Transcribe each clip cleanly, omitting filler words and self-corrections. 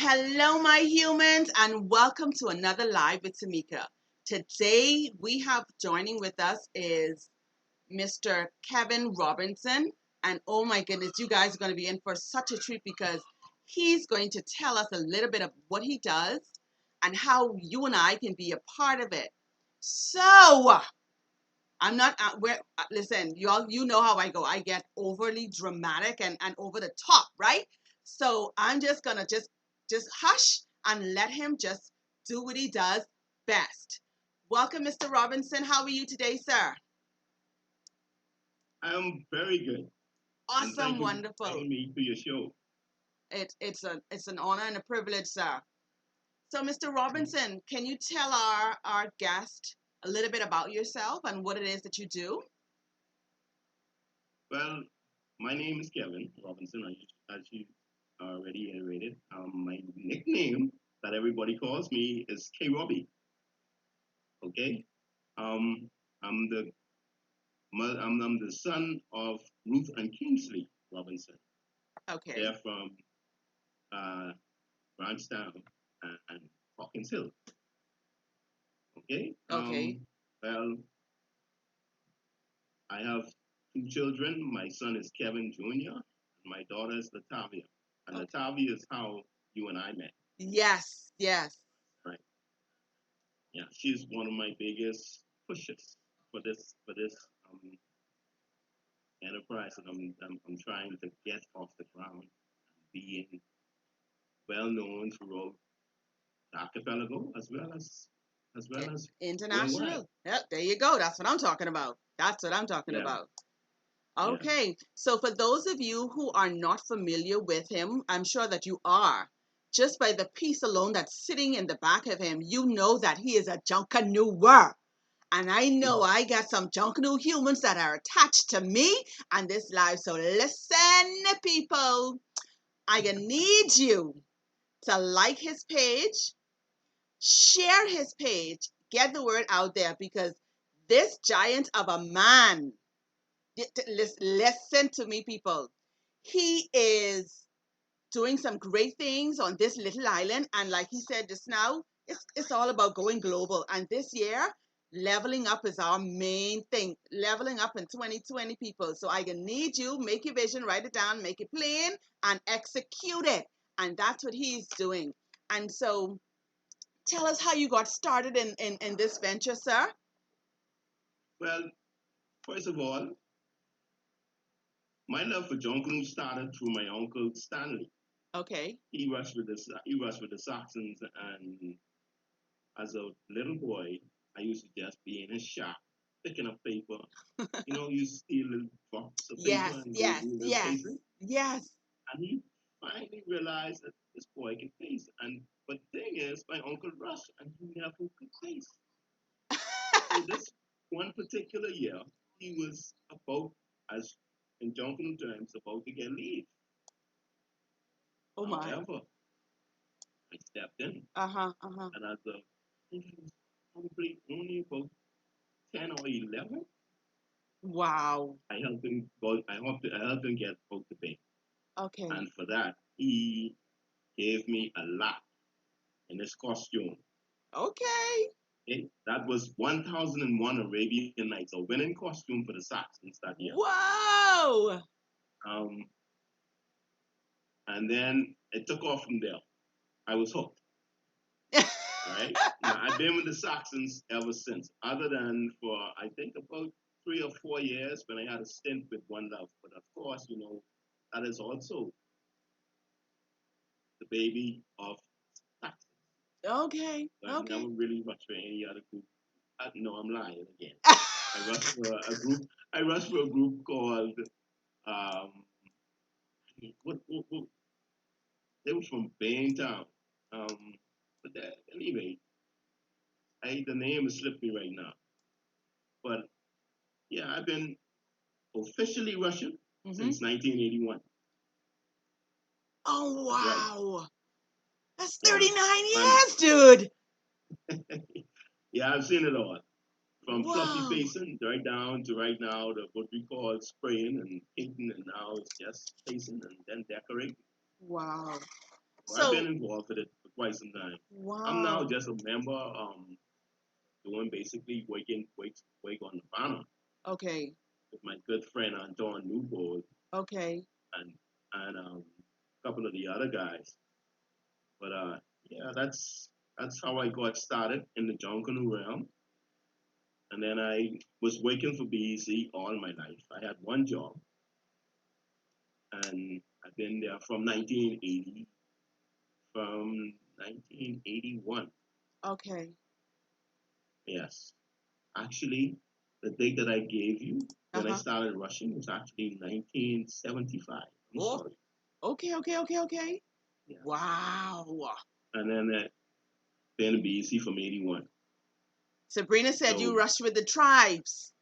Hello, my humans, and welcome to another Live with Tamika. Today, we have joining with us is Mr. Kevin Robinson. And oh my goodness, you guys are going to be in for such a treat because he's going to tell us a little bit of what he does and how you and I can be a part of it. So, I'm not, listen, you know how I go. I get overly dramatic and over the top, right? So I'm just going to just hush and let him just do what he does best. Welcome, Mr. Robinson. How are you today, sir? I'm very good. And Awesome, thank you for wonderful. inviting me to your show. It's an honor and a privilege, sir. So, Mr. Robinson, can you tell our guest a little bit about yourself and what it is that you do? Well, my name is Kevin Robinson, as you already iterated. My nickname that everybody calls me is K Robbie. Okay. Um, I'm the I'm the son of Ruth and Kingsley Robinson. Okay. They're from uh, Branchtown and Hawkins Hill. Okay. Okay. Well, I have two children. My son is Kevin Jr. and my daughter is Latavia. And Okay. Latavia is how you and I met. Yes, yes. Right. Yeah. She's one of my biggest pushes for this um, enterprise that I'm trying to get off the ground and being well known throughout the archipelago as well as worldwide. International. Yep, there you go. That's what I'm talking about. That's what I'm talking Yeah. about. Yeah. Okay. So for those of you who are not familiar with him, I'm sure that you are. Just by the piece alone that's sitting in the back of him, you know that he is a Junkanooer. And I know I got some Junkanoo humans that are attached to me and this live. So listen, people. I need you to like his page, share his page, get the word out there because this giant of a man, listen to me, people. He is doing some great things on this little island. And like he said just now, it's all about going global. And this year, leveling up is our main thing. Leveling up in 2020, people. So I need you, make your vision, write it down, make it plain, and execute it. And that's what he's doing. And so tell us how you got started in this venture, sir. Well, first of all, my love for Junkanoo started through my uncle Stanley. Okay. He rushed with the Saxons, and as a little boy, I used to just be in his shop picking up paper. You steal little drops of paper Yes, and go yes, do a little yes, pacing. yes. And he finally realized that this boy can pace. And but the thing is, my uncle rushed, and he never could pace. So this one particular year, he was about, as in Junkanoo terms, about to get leave. Oh my. However, I stepped in, Uh-huh, uh-huh. and as a, I think he was probably only about 10 or 11, Wow. I helped him get out the bay. Okay. And for that, he gave me a lot in his costume. Okay. Okay? That was 1001 Arabian Nights, a winning costume for the Saxons that year. Whoa. Um, and then it took off from there. I was hooked. Right? Now, I've been with the Saxons ever since, other than for, I think, about 3 or 4 years when I had a stint with One Love. But of course, that is also the baby of Saxons. Okay. So I've Okay. never really rushed for any other group. No, I'm lying again. I rushed for a group. I rushed for a group called um, what they were from Baintown. But anyway, the name has slipped me right now. But yeah, I've been officially Russian since 1981. Oh That's right. wow. That's Yeah, 39 I'm. years, dude. Yeah, I've seen it all. From fluffy Wow. pacing right down to right now to what we call spraying and painting, and now it's just pacing and then decorating. Wow. I've So been involved with it for quite some time. I'm now wow. just a member, doing basically wake on the banner Okay. with my good friend Anton Newbold Okay. and a couple of the other guys. But yeah, that's how I got started in the Junkanoo realm. And then I was working for BEC all my life. I had one job, and I've been there from 1981. Okay. Yes, actually, the date that I gave you when I Uh-huh. started rushing was actually 1975. I'm Oh, sorry. okay, okay, okay, okay. Yeah, Wow. and then been BEC from '81. Sabrina said you So rushed with the tribes.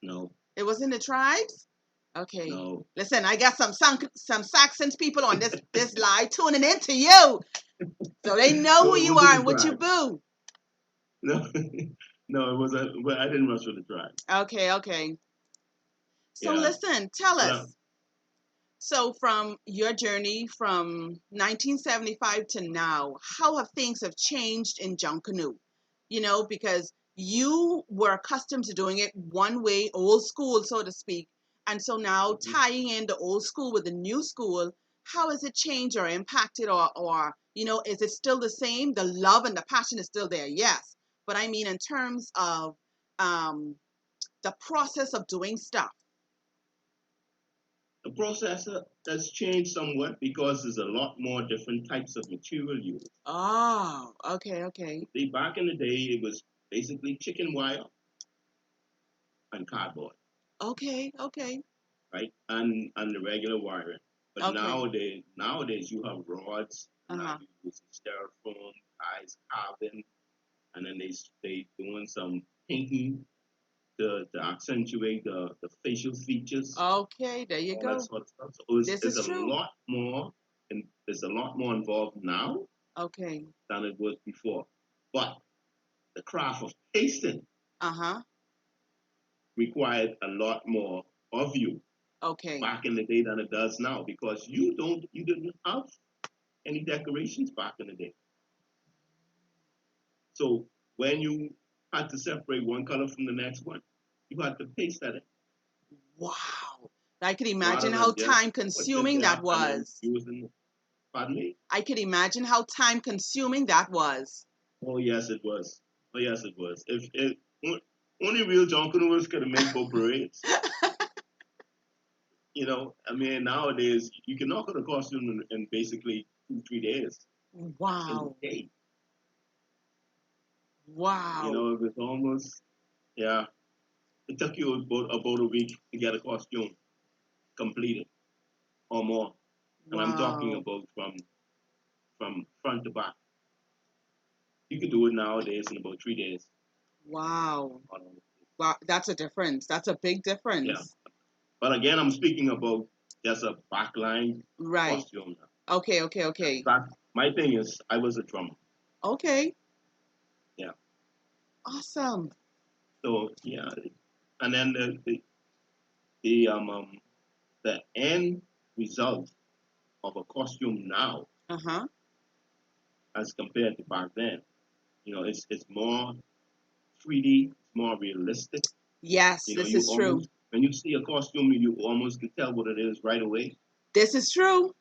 no, It was in the tribes? Okay. no, Listen, I got some Saxons people on this live tuning into you. So they know no, who it you wasn't are the and what you tribe. boo. No, no, it was a. Well, I didn't rush with the tribe. Okay, okay. So Yeah, listen, tell but us. So from your journey from 1975 to now, how have things have changed in Junkanoo? You know, because you were accustomed to doing it one way, old school, so to speak. And so now mhm. tying in the old school with the new school, how has it changed or impacted or is it still the same? The love and the passion is still there, yes. But I mean in terms of um, the process of doing stuff. The processor has changed somewhat because there's a lot more different types of material used. Oh, okay, okay. Back in the day, it was basically chicken wire and cardboard, Okay, okay, right? And the regular wiring. But okay. nowadays you have rods. Now Uh-huh. you use styrofoam, ties, carbon, and then they doing some painting to accentuate the facial features, Okay, there you all that go. sort of stuff. So This it's is a true. lot more, and there's a lot more involved now Okay. than it was before. But the craft of pasting Uh-huh. required a lot more of you Okay. back in the day than it does now because you didn't have any decorations back in the day. So when you had to separate one color from the next one, you had to paste that in Wow. I could rather imagine how than just time put it consuming there that and then was. using. Pardon me? I could imagine how time consuming that was. Oh yes, it was. Oh yes, it was. If it only real Junkanoo could have made both parades. I mean, nowadays you can knock out a costume in basically 2 3 days. Back in Wow. the day, Wow. it was almost, yeah. It took you about a week to get a costume completed or more, and I'm talking Wow. about from front to back. You could do it nowadays in about 3 days. Wow. Honestly. Wow. That's a difference. That's a big Yeah, difference. but again, I'm speaking about just a backline Right. costume now. Okay, okay, okay. That my thing is, I was a drummer. Okay. Yeah, Awesome. so yeah, and then the um, um the end result of a costume now Uh-huh. as compared to back then, it's more 3D, it's more realistic. Yes, this You is true. almost when you see a costume, you almost can tell what it is right away. This is true.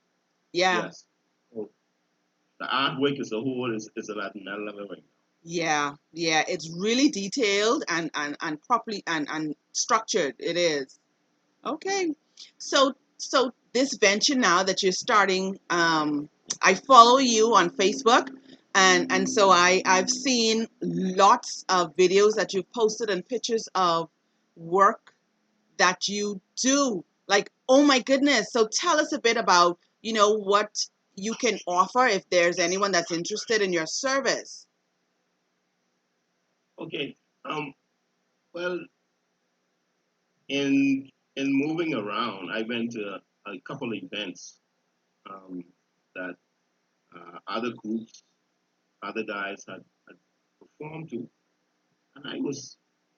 Yeah. Yes. So the artwork as a whole is at another level right Yeah, yeah, it's really detailed and properly and structured. It is. Okay. So this venture now that you're starting, I follow you on Facebook and so I've seen lots of videos that you've posted and pictures of work that you do. Like, oh my goodness. So tell us a bit about, what you can offer if there's anyone that's interested in your service. now. Okay. Well, in moving around, I went to a couple of events um, that other groups, other guys had performed to, and I was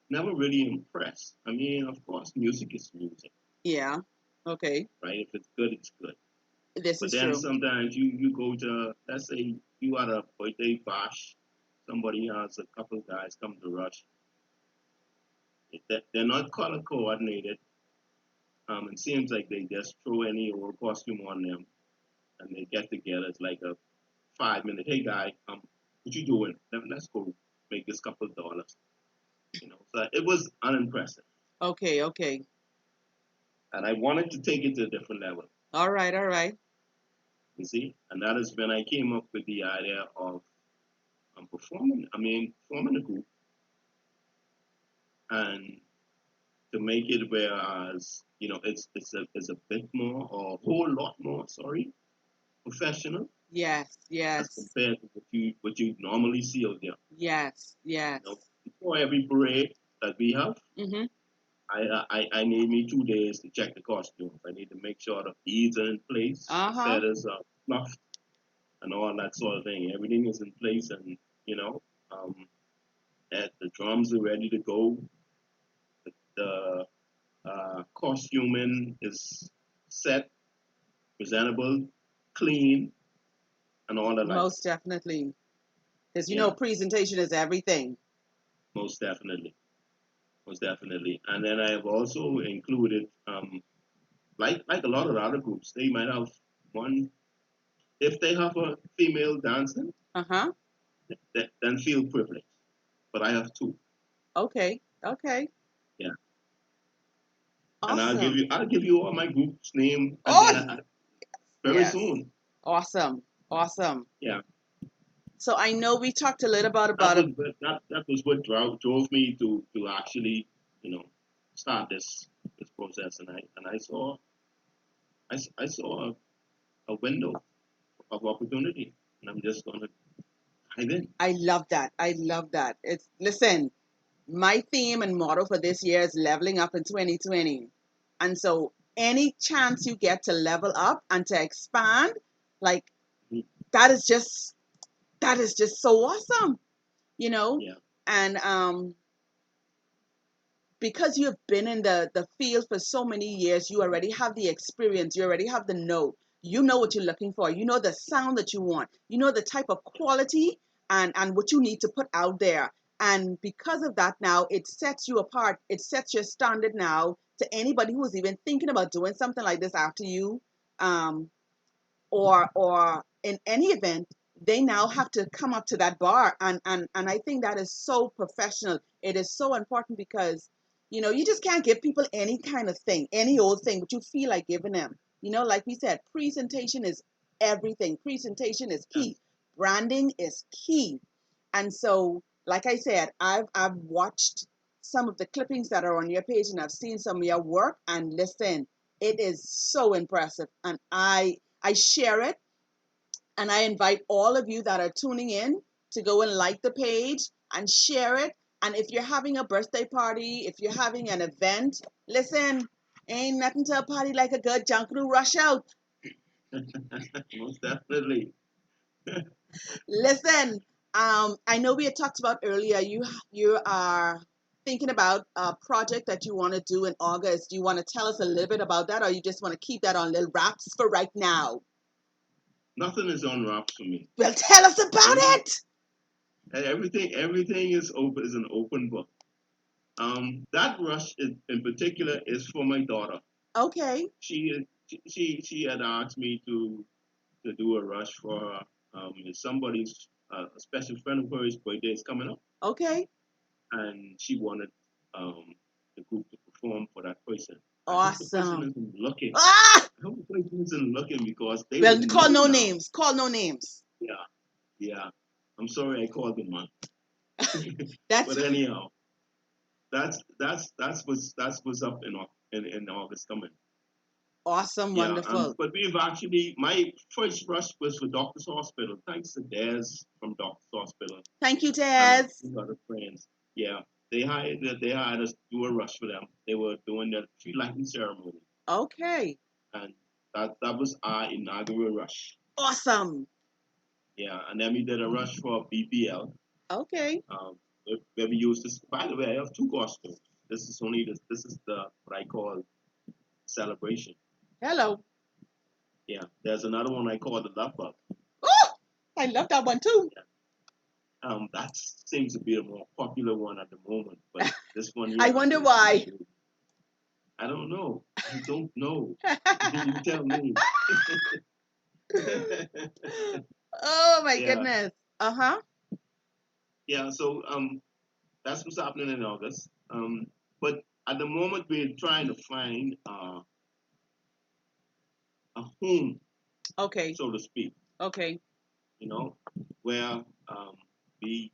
never really impressed. I mean, of course, music is music, Yeah. Okay. right? If it's good, it's good. This But is then true. sometimes you go to, let's say you at a birthday bash, somebody has a couple guys come to rush. They're not color coordinated. It seems like they just throw any old costume on them and they get together. It's like a 5 minute, hey guy, what you doing? Let's go make this couple dollars. So it was unimpressive, Okay, okay. and I wanted to take it to a different level. All right, all right. You see, and that is when I came up with the idea of performing. I mean, forming a group and to make it whereas it's a bit more or a whole lot more, sorry, professional Yes, as yes, compared to what you normally see out there. yes, yes. Before every parade that we have, Mm-hmm. I need me 2 days to check the costumes. I need to make sure the beads are in place, the Uh-huh. feathers are fluffed, and all that sort of thing. Everything is in place, and um, that the drums are ready to go. The costuming is set, presentable, clean, and all the Most likes. definitely. Because Yeah, presentation is everything. most definitely, most definitely. And then I have also included, like a lot of other groups, they might have one. If they have a female dancer, Uh-huh. then feel privileged. But I have two. Okay, okay. Yeah, and Awesome. I'll give you all my group's name again Oh, very yes. soon. Awesome. Awesome. Yeah, So I know we talked a little about that about was a what drove me to actually you know start this process, and I saw a window of opportunity, and I'm just gonna dive in. I love that. I love that. It's listen, my theme and motto for this year is leveling up in 2020. And so any chance you get to level up and to expand, like that is just that is just so awesome, you know? Yeah, And because you've been in the field for so many years, you already have the experience, you already have the know. You know what you're looking for. You know the sound that you want. You know the type of quality and what you need to put out there. And because of that now, it sets you apart. It sets your standard now to anybody who is even thinking about doing something like this after you. Um, or in any event, they now have to come up to that bar, and I think that is so professional. It is so important because you just can't give people any kind of thing, any old thing, but you feel like giving them. Like we said, presentation is everything. Presentation is yeah. key. Branding is key. And so, like I said, I've watched some of the clippings that are on your page, and I've seen some of your work, and listen, it is so impressive, and I share it, and I invite all of you that are tuning in to go and like the page and share it. And if you're having a birthday party, if you're having an event, listen, ain't nothing to a party like a good Junkanoo rush out. Most definitely. Listen, I know we had talked about earlier. You are thinking about a project that you want to do in August. Do you want to tell us a little bit about that, or you just want to keep that on little wraps for right now? Nothing is on wraps for me. Well, tell us about Everything, it. everything is open, is an open book. That rush in particular is for my daughter. Okay. She had asked me to do a rush for her. If somebody's a special friend of hers' birthday is coming up, Okay. and she wanted the group to perform for that person. I hope the person Awesome. isn't looking. Ah! I hope the person isn't looking because they Well, would call know no now. names. Call no names. Yeah, yeah. I'm sorry I called them on. That's But anyhow, that's what's up in August coming. awesome. Yeah, Wonderful. but we've actually my first rush was for Doctor's Hospital. Thanks to Des from Doctor's Hospital Thank you, and a Taz. few other friends. Yeah, they hired us to do a rush for them. They were doing the tree lighting ceremony, Okay. and that was our inaugural rush. Awesome. Yeah, and then we did a rush for BPL. Okay. Where we used this. By the way, I have two costumes. This is the what I call celebration. Hello. Yeah, there's another one I call the Love Bug. Oh, I love that one too. Yeah. That seems to be the more popular one at the moment, but this one I here wonder is pretty why. good. I don't know. I don't know. You tell me. Oh my Yeah, goodness. Uh-huh. yeah. So that's what's happening in August. But at the moment, we're trying to find a home, Okay. so to speak. Okay. You know, where we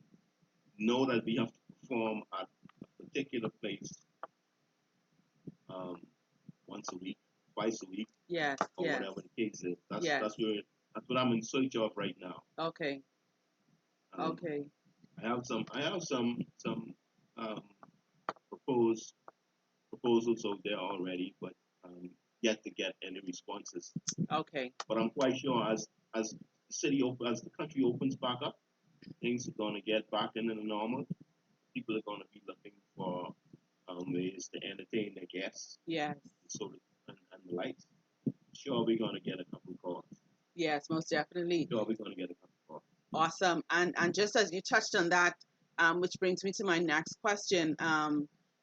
know that we have to perform at a particular place um, once a week, twice a week, Yes. or Yes. whatever the case is. Yes. That's what I'm in search of right now. Okay. Um, Okay. I have some um, proposed proposals out there already, but yet to get any responses. Okay. But I'm quite sure as as the country opens back up, things are going to get back into the normal. People are going to be looking for ways to entertain their guests, Yes. and the likes. Sure, we're going to get a couple calls. Yes, most definitely. Sure, we're going to get a couple calls. Awesome. And just as you touched on that, which brings me to my next question.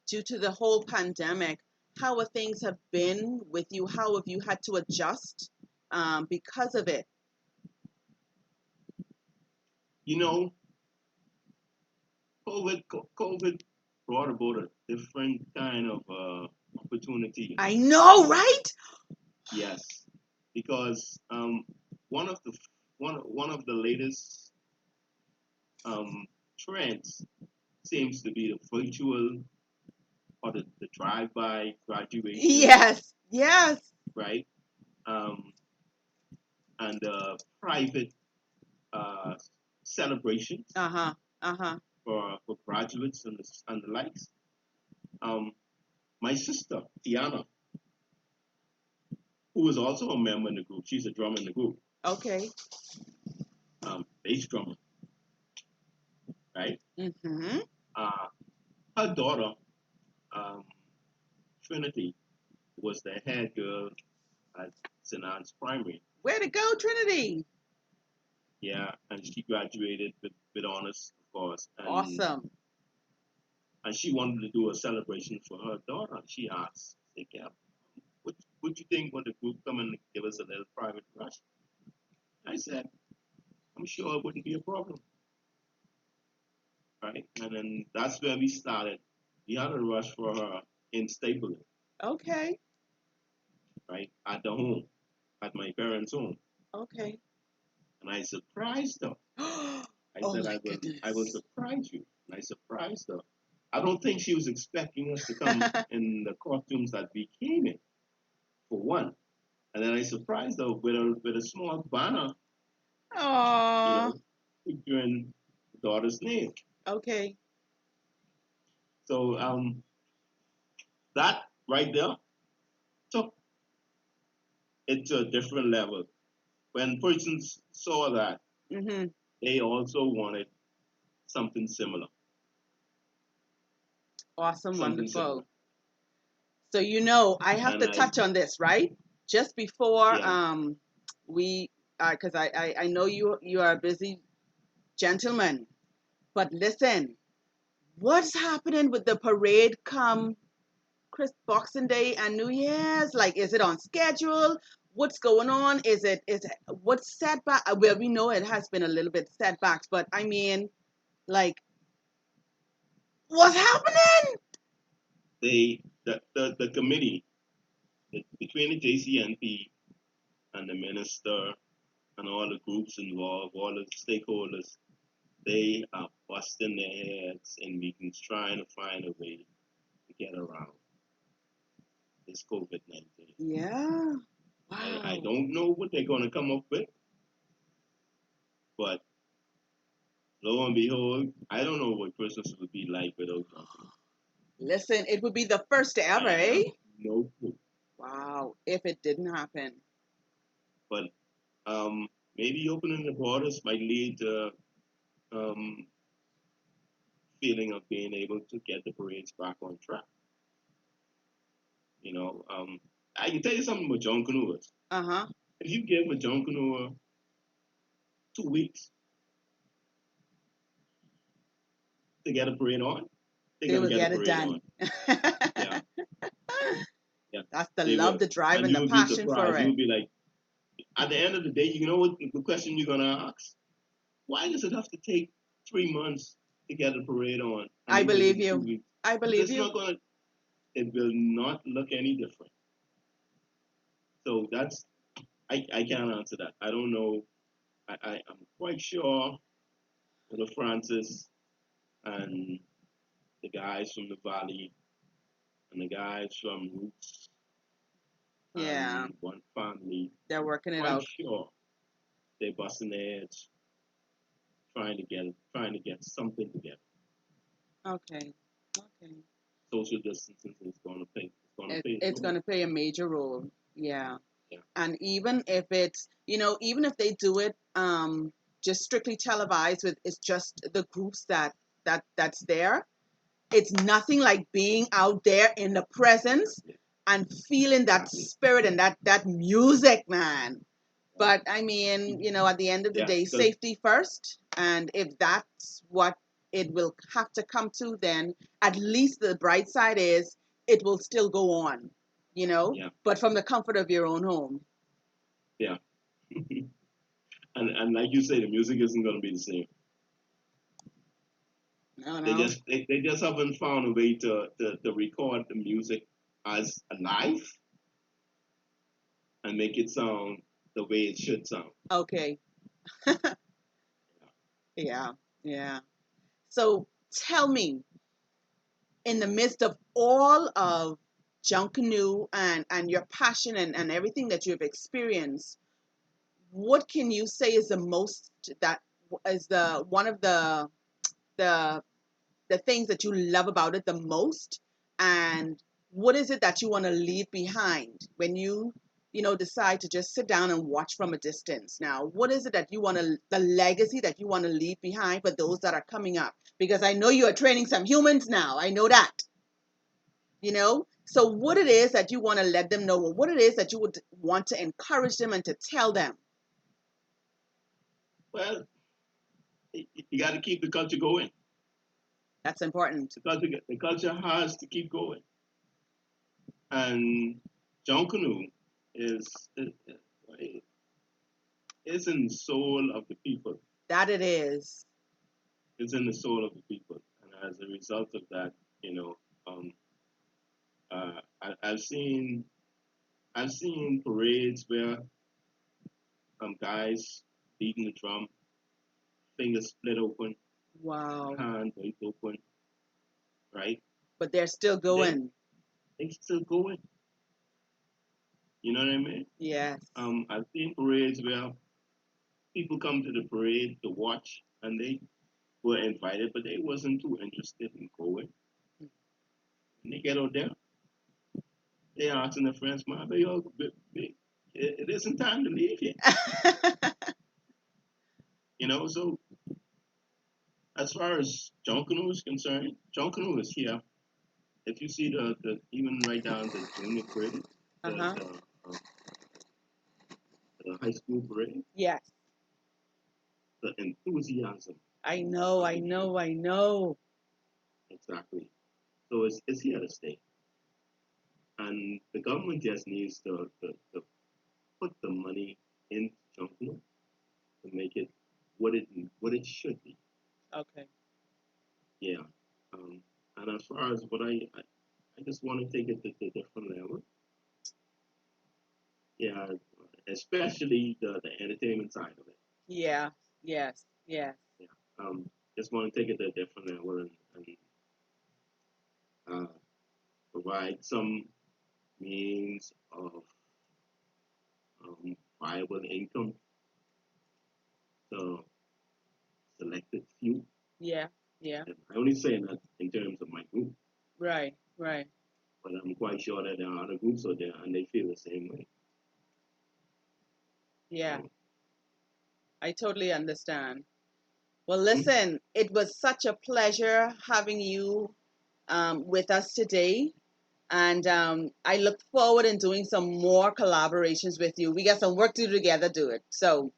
Due to the whole pandemic, how have things have been with you? How have you had to adjust because of it? You know, COVID brought about a different kind of opportunity. I know, right? Yes, because one of the one of the latest um, trends seems to be the virtual or the drive-by graduation, Yes. Yes. right? Um, and private uh, celebrations Uh-huh. Uh-huh. for graduates and the likes. Um, my sister Tiana, who is also a member in the group, she's a drummer in the group, Okay. bass drummer, right? Mm-hmm. Uh, her daughter, um, Trinity, was the head girl at St. Anne's Primary. Way to go, Trinity. Yeah, and she graduated with honors, of course, Awesome. and she wanted to do a celebration for her daughter. She asked, "Hey, Cap, what would you think when the group come and give us a little private rush?" I said, "I'm sure it wouldn't be a problem, right?" And then that's where we started. We had a rush for her in Stapleton, Okay. right, at the home, at my parents' home, Okay. and I surprised her. I Oh said, my I will goodness. surprise you. And I surprised her. I don't think she was expecting us to come in the costumes that we came in, for one. And then I surprised her with a small banner, you Aw. know, featuring the daughter's name. Okay. So that right there took it to a different level. When persons saw that, Mm-hmm. they also wanted something similar. Awesome. Something similar. Wonderful. So I have And to touch on this, right? Just before yeah, we because I know you are a busy gentleman, but listen, what's happening with the parade come Chris Boxing Day and New Year's? Like, is it on schedule? What's going on? Is it what's setback? Well, we know it has been a little bit setbacks, but I mean, like, what's happening? the committee between the JCNP and the minister and all the groups involved, all the stakeholders, they are busting their heads in meetings trying to find a way to get around this COVID 19. Yeah. I Wow. don't know what they're going to come up with, but lo and behold, I don't know what Christmas would be like without Junkanoo. Listen, it would be the first ever, I eh? have no clue. Wow. If it didn't happen. But maybe opening the borders might lead to um, feeling of being able to get the parades back on track. You know, I can tell you something about John Canoers. Uh huh. if you give a Junkanoo 2 weeks to get a parade on, they're They gonna will get a get it parade on. done. Yeah, yeah, That's the they love, will. the drive, And and you the will be passion for surprised. it. You'll be like, at the end of the day, you know what the question you're gonna ask? Why does it have to take 3 months to get a parade on, and I they did it believe in two you. weeks? I Because believe it's you. not gonna. It will not look any different. So that's I can't answer that. I don't know. I'm quite sure the Francis and the guys from the Valley and the guys from Roots Yeah, and One Family. they're I'm working it quite out. sure they're busting their heads trying to get something together. Okay. Okay. Social distancing is going to play its It's role. going to play a major role. Yeah. Yeah, And even if it's, even if they do it just strictly televised with it's just the groups that's there, it's nothing like being out there in the presence exactly, and feeling that exactly. spirit and that music, man. But I mean, at the end of the Yeah, day, because safety first. And if that's what it will have to come to, then at least the bright side is it will still go on, yeah, but from the comfort of your own home. yeah. And like you say, the music isn't going to be the same. I don't They know. just they just haven't found a way to record the music as alive and make it sound the way it should sound. Okay. Yeah. Yeah. So tell me, in the midst of all of Junkanoo and your passion and everything that you've experienced, what can you say is the most that is the one of the the things that you love about it the most, and what is it that you want to leave behind when you decide to just sit down and watch from a distance? Now, what is it that you want to the legacy that you want to leave behind for those that are coming up? Because I know you are training some humans now. I know that. So what it is that you want to let them know, or what it is that you would want to encourage them and to tell them. Well, you got to keep the culture going. That's important. The culture has to keep going. And Junkanoo is is in the soul of the people. That it is. It's in the soul of the people. And as a result of that, you know, um, I've seen parades where guys beating the drum, fingers split open, Wow. hand wide open, right? But they're still They going. they still going. You know what I mean? Yes. I've seen parades where people come to the parade to watch, and they were invited, but they wasn't too interested in going. And they get out there, they asking their friends, "Man, it isn't time to leave yet." So as far as Junkanoo is concerned, Junkanoo is here. If you see the even right down the junior parade, the Uh-huh. the, um, the high school parade, Yes. the enthusiasm I know, of I the youth, know, I know. exactly. So it's here to stay, and the government just needs to put the money in Junkanoo to make it what it should be. Okay. Yeah. Um, and as far as I just want to take it to a different level. Yeah, especially the entertainment side of it. Yeah. Yes. Yes. Yeah. Just want to take it to a different level and provide some means of viable income to selected few. Yeah. Yeah. And I only say that in terms of my group, Right. Right. but I'm quite sure that there are other groups out there and they feel the same way. Yeah. So, I totally understand. Well, mm, listen, it was such a pleasure having you with us today. And I look forward in doing some more collaborations with you. We got some work to do together, do it. So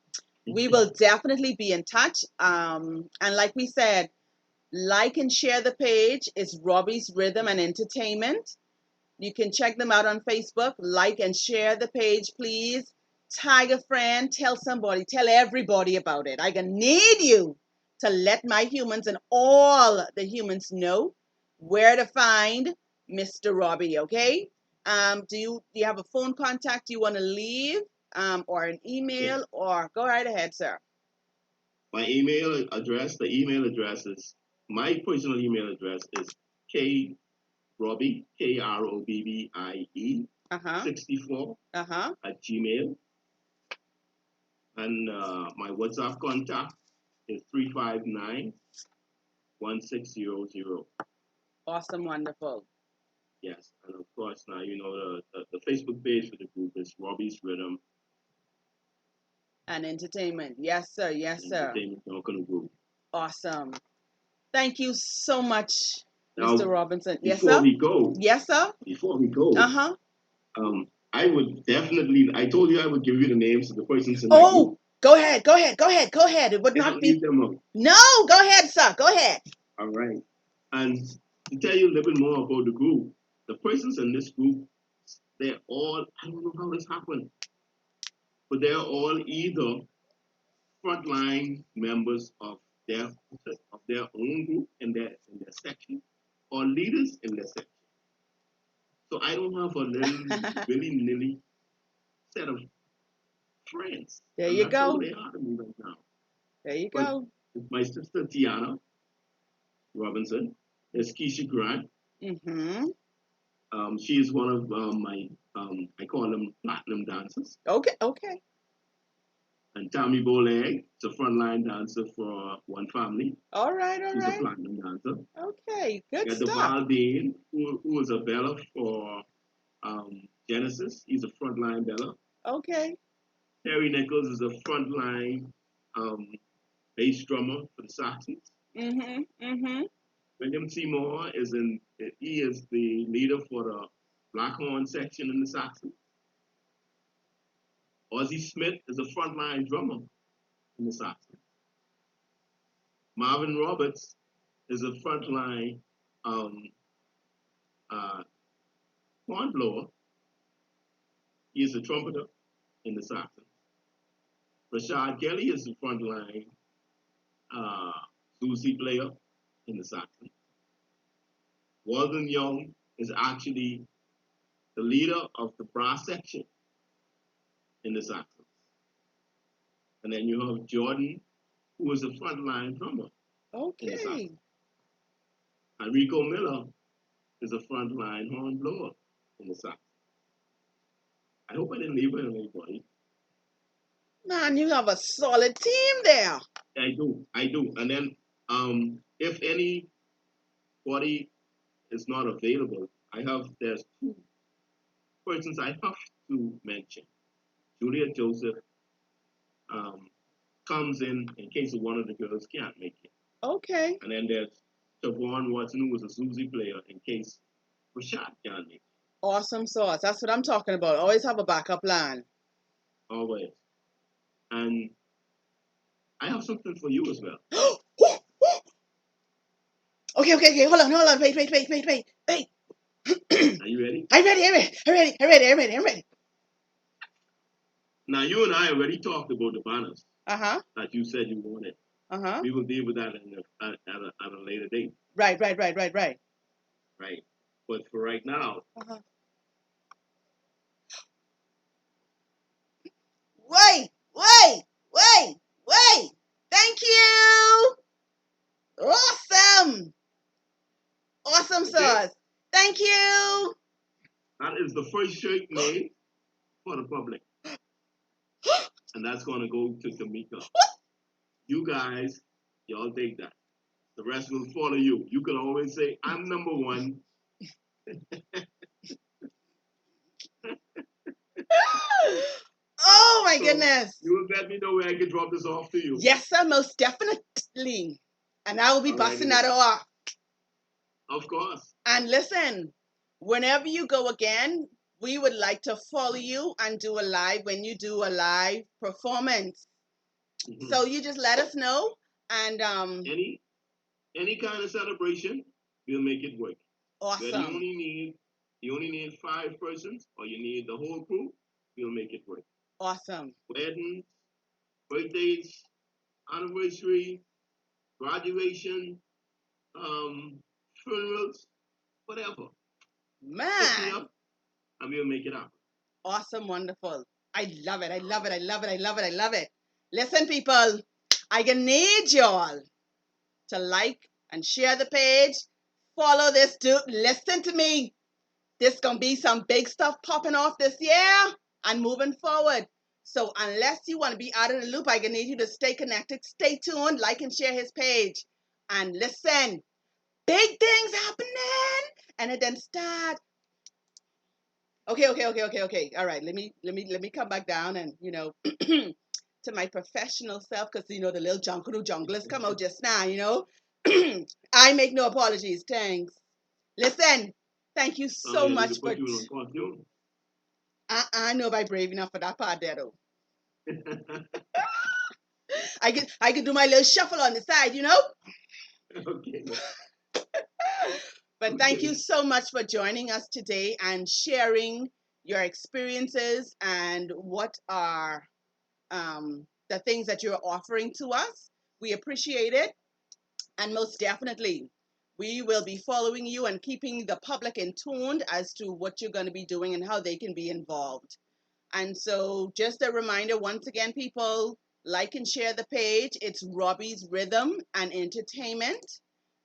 we will definitely be in touch. And like we said, like and share the page. It's Robbie's Rhythm and Entertainment. You can check them out on Facebook. Like and share the page, please. Tag a friend. Tell somebody. Tell everybody about it. I need you to let my humans and all the humans know where to find Mr. Robbie. Okay? Do you have a phone contact you want to leave, or an Yeah. email, or go right ahead, sir? My email address, the email address is, my personal email address is K Robbie, Krobbie, Uh huh. 64 Uh huh. at Gmail. And my WhatsApp contact is 359-1600. Awesome. Wonderful. Yes. And of course, now you know the Facebook page for the group is Robbie's Rhythm And entertainment. Yes, sir. Yes, sir. Entertainment Junkanoo Group. Awesome. Thank you so much, Mr. Now, Robinson. Yes, before sir. we go, Yes, sir. before we go, Uh huh. I would definitely, I told you I would give you the names of the persons in my group. Oh, go ahead. Go ahead. Go ahead. Go ahead. It would Can't not leave be. them up. No, go ahead, sir. Go ahead. All right. And to tell you a little bit more about the group, the persons in this group, they're all, I don't know how this happened, but they're all either frontline members of their own group in their section, or leaders in their section. So I don't have a little willy nilly set of friends. There And you that's all go. they are to me right now. There you But go. my sister Tiana Robinson, there's Keisha Grant. Mm-hmm. She is one of my, I call them platinum dancers. Okay. Okay. And Tommy Boleg is a frontline dancer for One Family. All right. All She's a right. platinum dancer. Okay. Good We got the stuff. Dean, who is a bella for Genesis. He's a frontline bella. Okay. Terry Nichols is a frontline um, bass drummer for the Saxons. Mm-hmm. Mm-hmm. William Seymour he is the leader for the Black Horn section in the Saxons. Ozzie Smith is a frontline drummer in the Saxons. Marvin Roberts is a frontline um, uh, horn blower. He is a trumpeter in the Saxons. Rashad Kelly is the frontline uh, Susie player in the Saxons. Walden Young is actually the leader of the brass section in the Saxons. And then you have Jordan, who is a frontline drummer in the Okay. Saxons. And Rico Miller is a frontline horn blower in the Saxons. I hope I didn't leave out anybody. Man, you have a solid team there. I do. And then if anybody is not available, there's two persons I have to mention. Julia Joseph comes in case one of the girls can't make it. Okay. And then there's Siobhan Watson, who was a Susie player, in case Rashad can't make it. Awesome sauce. That's what I'm talking about. Always have a backup plan. Always. And I have something for you as well. Okay, okay, okay. Hold on. Wait. Are you ready? I'm ready. Now, you and I already talked about the banners Uh-huh. that you said you wanted. Uh-huh. We will deal with that at a later date. Right. Right. But for right now, Uh-huh. Wait. Thank you. Awesome. Awesome okay, sauce. Thank you. that is the first shirt made for the public. And that's going to go to Tamika. You guys, y'all take that. The rest will follow you. You can always say, I'm number one. Oh my So goodness. you will let me know where I can drop this off to you. Yes, sir, most definitely. And I will be Alrighty busting then. that off. Of course. And listen, Whenever you go again, we would like to follow you and do a live when you do a live performance. So you just let us know, and any kind of celebration, we'll make it work. Whether awesome, you only need 5 persons or you need the whole crew, we'll make it work. awesome. Weddings, birthdays, anniversary, graduation, funerals, whatever. Hook me Man, up and we'll make it happen. awesome, wonderful. I love it. I love it. I love it. I love it. I love it. Listen, people, I gonna need y'all to like and share the page. Follow this dude. Listen to me. There's gonna be some big stuff popping off this year and moving forward. So unless you want to be out of the loop, I gonna need you to stay connected, stay tuned, like and share his page. And listen, big things happening. And it then start. Okay. All right, let me come back down and to my professional self, because the little Junkanoo junglers come out just now. I make no apologies. Thanks. Listen, thank you so You need to much for. put you in a costume. I know I brave enough for that part there though. I can do my little shuffle on the side. Okay. But thank you so much for joining us today and sharing your experiences and what are the things that you're offering to us. We appreciate it. And most definitely, we will be following you and keeping the public in tune as to what you're going to be doing and how they can be involved. And so, just a reminder once again, people, like and share the page. It's Robbie's Rhythm and Entertainment.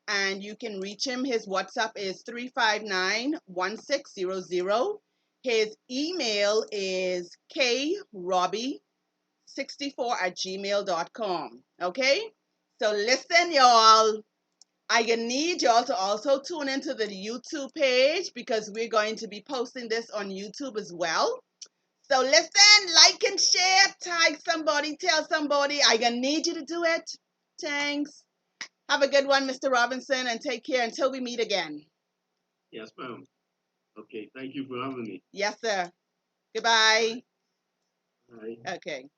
And you can reach him. His WhatsApp is 359-1600. His email is krobbie64@gmail.com. Okay? So listen, y'all. I need y'all to also tune into the YouTube page because we're going to be posting this on YouTube as well. So listen, like and share, tag somebody, tell somebody. I gonna need you to do it. Thanks. Have a good one, Mr. Robinson, and take care until we meet again. Yes, ma'am. Okay, thank you for having me. Yes, sir. Goodbye. Bye. Okay.